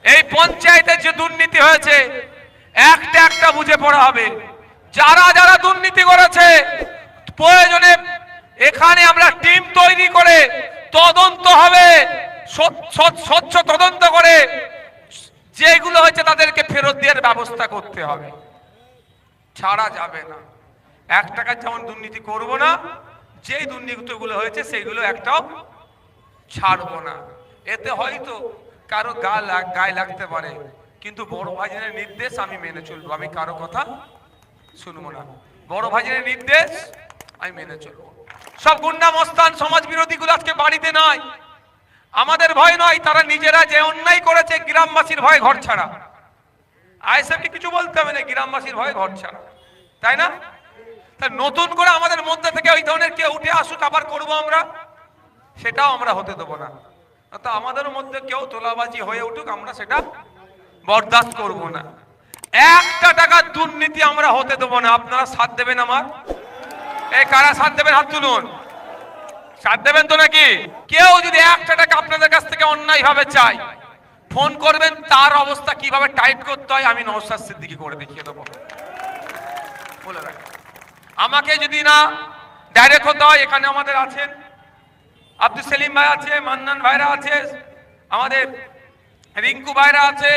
এই পঞ্চায়েতে যে দুর্নীতি হয়েছে একটা একটা বুঝে পড়া হবে। যারা যারা দুর্নীতি করেছে প্রয়োজনে এখানে আমরা টিম তৈরি করে তদন্ত হবে, স্বচ্ছ তদন্ত করে যেগুলো হয়েছে তাদেরকে ফেরত দেওয়ার ব্যবস্থা করতে হবে, ছাড়া যাবে না। 1 টাকার যেমন দুর্নীতি করব না, যেই দুর্নীতিগুলো হয়েছে সেইগুলো একটাও ছাড়বো না। এতে হয়তো কারো গায়ে লাগতে পারে, কিন্তু বড় ভাইজানের নির্দেশ আমি মেনে চলবো, আমি কারো কথা শুনবো না। বড় ভাইজানের নির্দেশ আমি মেনে চলবো। সব গুন্ডা মস্তান সমাজ বিরোধীগুলো আজকে বাড়িতে নাই, আমাদের ভয় নয়, তারা নিজেরা যে অন্যায় করেছে গ্রামবাসীর ভয় ঘর ছাড়া। আইএসএফকে কিছু বলতে হবে না, গ্রামবাসীর ভয় ঘর ছাড়া, তাই না? নতুন করে আমাদের মধ্যে থেকে ওই ধরনের কেউ উঠে আসুক আবার করবো আমরা, সেটাও আমরা হতে দেবো না। তো আমাদের মধ্যে কেউ তোলাবাজি হয়ে উঠুক, আমরা সেটা বরদাস্ত করব না। 1 টাকার দুর্নীতি আমরা হতে দেবো না। আপনারা সাথ দেবেন আমার? এই কারা সাথ দেবেন হাত তুলুন। সাথ দেবেন তো নাকি? কেউ যদি 1 টাকা আপনাদের কাছ থেকে অন্যায় ভাবে চাই, ফোন করবেন, তার অবস্থা কিভাবে টাইট করতে হয় আমি নওশাদ সিদ্দিকী করে দেখিয়ে দেবো, বলে রাখেন। আমাকে যদি না ডাইরেক্ট হতে হয়, এখানে আমাদের আছেন আব্দুল সেলিম ভাই আছে, মান্নান ভাইরা আছে, আমাদের রিঙ্কু ভাইরা আছে,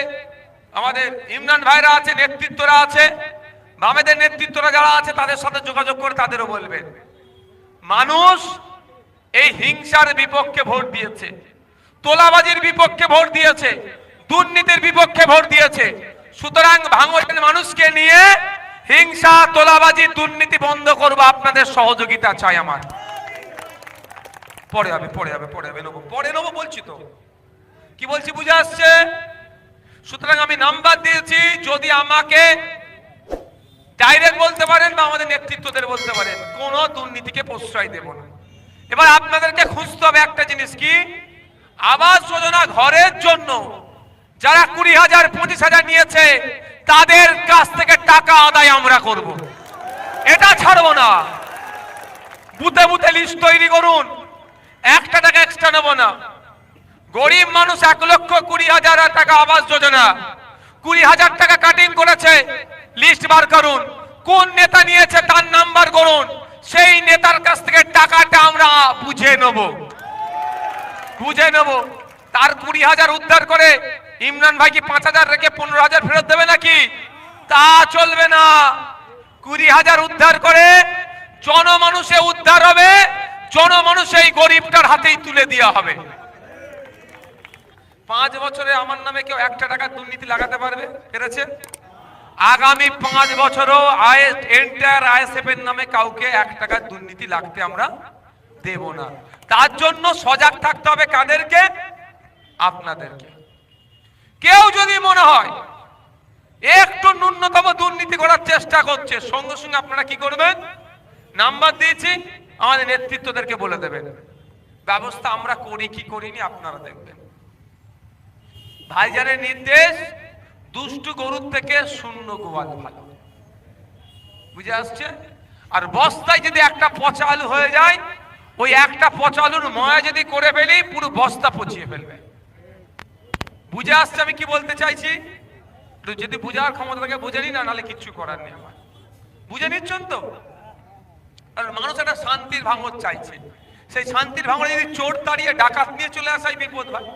আমাদের ইমরান ভাইরা আছে, নেতৃত্বরা আছে, বামেদের নেতৃত্বরা যারা আছে তাদের সাথে যোগাযোগ করে তাদেরও বলবেন। মানুষ এই হিংসার বিপক্ষে ভোট দিয়েছে, তোলাবাজির বিপক্ষে ভোট দিয়েছে, দুর্নীতির বিপক্ষে ভোট দিয়েছে। সুতরাং ভাঙড়ের মানুষকে নিয়ে হিংসা, তোলাবাজি, দুর্নীতি বন্ধ করবো, আপনাদের সহযোগিতা চাই আমার। পরে হবে পরে নেবো বলছি তো, কি বলছি বুঝে আসছে? সুতরাং আমি নাম্বার দিয়েছি, যদি আমাকে ডাইরেক্ট বলতে পারেন বা আমাদের নেতৃত্বদের বলতে পারেন, কোন দুর্নীতিকে প্রশ্রয় দেব না। এবার আপনাদেরকে খুঁজতে হবে একটা জিনিস, কি আবাস যোজনা ঘরের জন্য যারা 20,000 25,000 নিয়েছে তাদের কাছ থেকে টাকা আদায় আমরা করব, এটা ছাড়বো না। বুথে বুথে লিস্ট তৈরি করুন, 1 টাকা এক্সট্রা নেব না। গরিব মানুষ 1,20,000 টাকা আবাস যোজনা, 20,000 টাকা কাটিং করেছে, লিস্ট বার করুন, কোন নেতা নিয়েছে তার নাম্বার করুন, সেই নেতার কাছ থেকে টাকাটা আমরা বুঝে নেব। তার 20,000 উদ্ধার করে ইমরান ভাই কি 5,000 রেখে 15,000 ফেরত দেবে নাকি? তা চলবে না। 20,000 উদ্ধার করে জনমানুষে উদ্ধার হবে, জনমানুষ এই গরিবটার হাতেই তুলে দেওয়া হবে। 5 বছরে আমার নামে কেউ 1 টাকা দুর্নীতি লাগাতে পারবে? পেরেছে? আগামী 5 বছরও এন্টায়ার আইএসএফ এর নামে কাউকে 1 টাকা দুর্নীতি লাগতে আমরা দেব না। তার জন্য সজাগ থাকতে হবে কাদেরকে? আপনাদেরকে। কেউ যদি মনে হয় একটু ন্যূনতম দুর্নীতি করার চেষ্টা করছে, সঙ্গে সঙ্গে আপনারা কি করবেন? নাম্বার দিয়েছি, আমাদের নেতৃত্বদেরকে বলে দেবেন। ব্যবস্থা আমরা করি কি করিনি আপনারা দেখবেন। ভাইজানের নির্দেশ, দুষ্টু গরুর থেকে শূন্য গোয়াল ভালো, বুঝে আসছে? আর বস্তায় যদি একটা পচা আলু হয়ে যায়, ওই একটা পচা আলুর ময়া যদি করে ফেলি, পুরো বস্তা পচিয়ে ফেলবে। বুঝে আসছে আমি কি বলতে চাইছি? যদি বুঝার ক্ষমতা থাকে বুঝে নি, না নাহলে কিচ্ছু করার নেই আমার। বুঝে নিচ্ছেন তো? আর মানুষ একটা শান্তির ভাঙড় চাইছে, সেই শান্তির ভাঙড়ে যদি চোর তাড়িয়ে ডাকাত নিয়ে চলে আসাই বিপদ ভাই।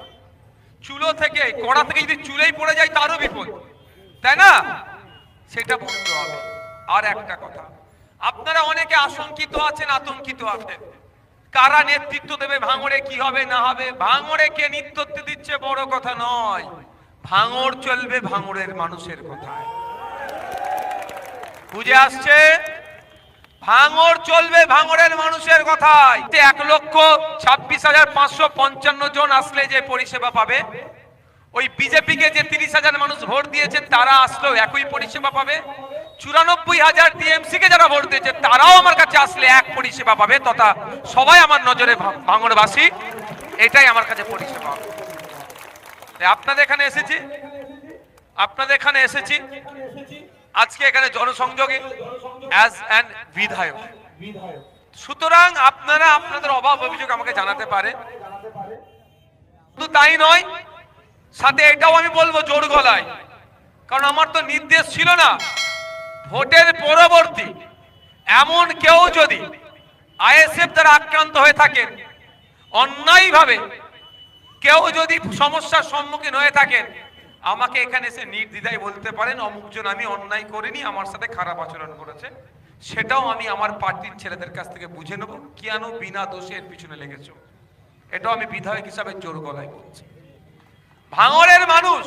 চুলো থেকে, কড়া থেকে যদি চুলেই পড়ে যায় তারও বিপদ, তাই না? সেটা বন্ধ হবে। আর একটা কথা, আপনারা অনেকে আশঙ্কিত আছেন, আতঙ্কিত আছেন, কারা নেতৃত্ব দেবে ভাঙড়ে, কি হবে না হবে। ভাঙড়ে কে নেতৃত্ব দিচ্ছে বড় কথা নয়, ভাঙড় চলবে ভাঙড়ের মানুষের কথায়। বুঝে আসছে? ভাঙড় চলবে ভাঙড়ের মানুষের কথায়। 1,26,555 জন আসলে যে পরিষেবা পাবে, ওই বিজেপিকে যে 30,000 মানুষ ভোট দিয়েছেন তারা আসলেও একই পরিষেবা পাবে। 94,000 টিএমসি কে যারা ভোট দিয়েছে তারাও আমার কাছে আসলে এক পরিষেবা পাবে, তথা সবাই আমার নজরে ভাঙড়বাসী, এটাই আমার কাছে পরিষেবা হবে। আপনাদের এখানে এসেছি আজকে এখানে জনসংযোগে অ্যাজ অ্যান বিধায়ক। সুতরাং আপনারা আপনাদের অভাব অভিযোগ আমাকে জানাতে পারেন। শুধু তাই নয়, সাথে এটাও আমি বলবো জোর গলায়, কারণ আমার তো নির্দেশ ছিল না, ভোটের পরবর্তী এমন কেউ যদি আইএসএফ দ্বারা আক্রান্ত হয়ে থাকেন, অন্যায়ভাবে কেউ যদি সমস্যার সম্মুখীন হয়ে থাকেন, আমাকে এখানে এসে নির্দ্বিধায় বলতে পারেন অমুকজন আমি অন্যায় করিনি, আমার সাথে খারাপ আচরণ করেছে, সেটাও আমি আমার পার্টির ছেলেদের কাছ থেকে বুঝে নেব কেন বিনা দোষে এর পিছনে লেগেছো। এটাও আমি বিধায়ক হিসাবে জোর গলায় বলছি। ভাঙড়ের মানুষ,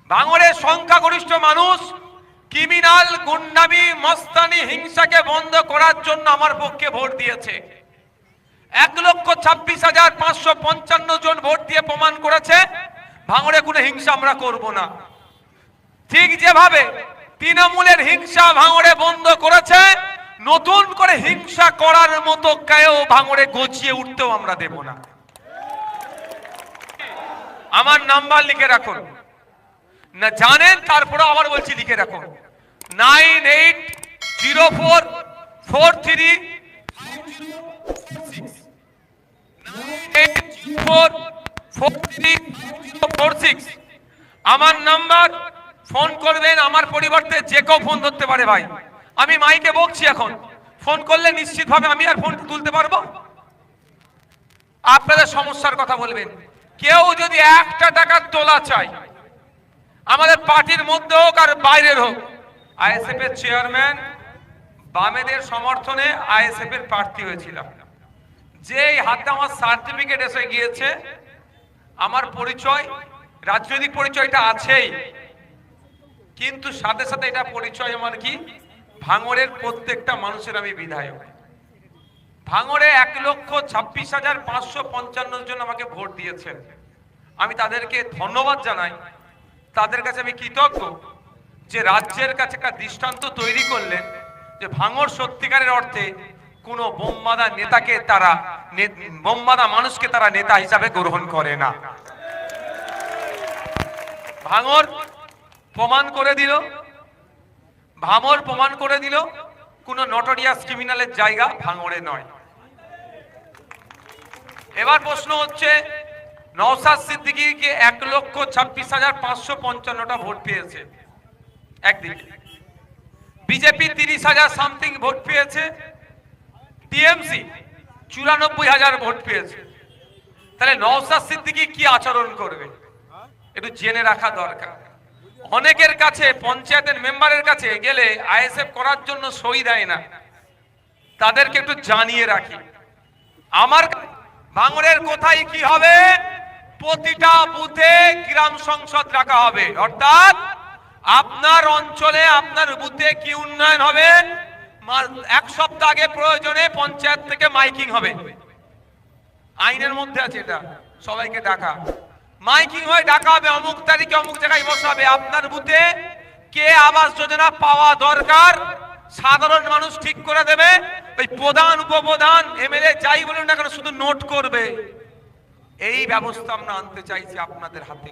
ভাঙড়ের সংখ্যাগরিষ্ঠ মানুষ ক্রিমিনাল, গুন্ডামি, মস্তানি, হিংসাকে বন্ধ করার জন্য আমার পক্ষে ভোট দিয়েছে। 1,26,555 জন ভোট দিয়ে প্রমাণ করেছে ভাঙড়ে কোনো হিংসা আমরা করব না। ঠিক যেভাবে তৃণমূলের হিংসা ভাঙড়ে বন্ধ করেছে, নতুন করে হিংসা করার মতো কেউ ভাঙড়ে গজিয়ে উঠতেও আমরা দেব না। আমার নাম্বার লিখে রাখুন, না জানেন তারপরে আবার বলছি লিখে রাখুন, 98044346 আমার নাম্বার। ফোন করবেন, আমার পরিবর্তে যে কেউ ফোন ধরতে পারে ভাই। আমি মাইকে বকছি, এখন ফোন করলে নিশ্চিতভাবে আমি আর ফোন তুলতে পারবো। আপনাদের সমস্যার কথা বলবেন। কেউ যদি 1 টাকা তোলা চাই, আমাদের পার্টির মধ্যে হোক আর বাইরের হোক, আইএসএফ এর চেয়ারম্যান বামেদের সমর্থনে আইএসএফ এর প্রার্থী হয়েছিলাম। যে হাতে আমার সার্টিফিকেট এসে গিয়েছে, আমার পরিচয়, রাজনৈতিক পরিচয়টা আছেই, কিন্তু সাথে সাথে এটা পরিচয় আমার কি, ভাঙড়ের প্রত্যেকটা মানুষের আমি বিধায়ক। ভাঙড়ে 1,26,555 জন আমাকে ভোট দিয়েছেন, আমি তাদেরকে ধন্যবাদ জানাই। তাদের কাছে আমি কৃতজ্ঞ যে রাজ্যের কাছে একটা দৃষ্টান্ত তৈরি করলেন যে ভাঙড় সত্যিকারের অর্থে কোনো বোমবাদা নেতাকে তারা, বোমবাদা মানুষকে তারা নেতা হিসাবে গ্রহণ করে না। ভাঙড় প্রমাণ করে দিল, ভাঙড় প্রমাণ করে দিল কোনো নটোরিয়াস ক্রিমিনালের জায়গা ভাঙড়ে নয়। এবার প্রশ্ন হচ্ছে, নওশাদ সিদ্দিকীকে 1,26,555টা ভোট পেয়েছে একদিকে, বিজেপি 30,000 সামথিং ভোট পেয়েছে, টিএমসি 94,000 ভোট পেয়েছে। তাহলে নওশাদ সিদ্দিকী কি আচরণ করবে একটু জেনে রাখা দরকার। অনেকের কাছে, পঞ্চায়েতের মেম্বারের কাছে গেলে আইএসএফ করার জন্য সই দেয় না, তাদেরকে একটু জানিয়ে রাখি। আমার ভাঙড়ের কোথায় কি হবে, প্রতিটা বুথে গ্রাম সংসদ রাখা হবে, অর্থাৎ আপনার অঞ্চলে আপনার বুথে কি উন্নয়ন হবে, 1 সপ্তাহ আগে প্রয়োজনে পঞ্চায়েত থেকে মাইকিং হবে, আইনের মধ্যে আছে এটা, সবাইকে ডাকা, মাইকিং হয়ে ডাকা হবে, অমুক তারিখে অমুক জায়গায় বসাবে। আপনার বুথে কে আবাস যোজনা পাওয়া দরকার সাধারণ মানুষ ঠিক করে দেবে, ওই প্রধান উপপ্রধান এমএলএ যাই বলুন না কেন শুধু নোট করবে। এই ব্যবস্থা আমরা আনতে চাইছি আপনাদের হাতে।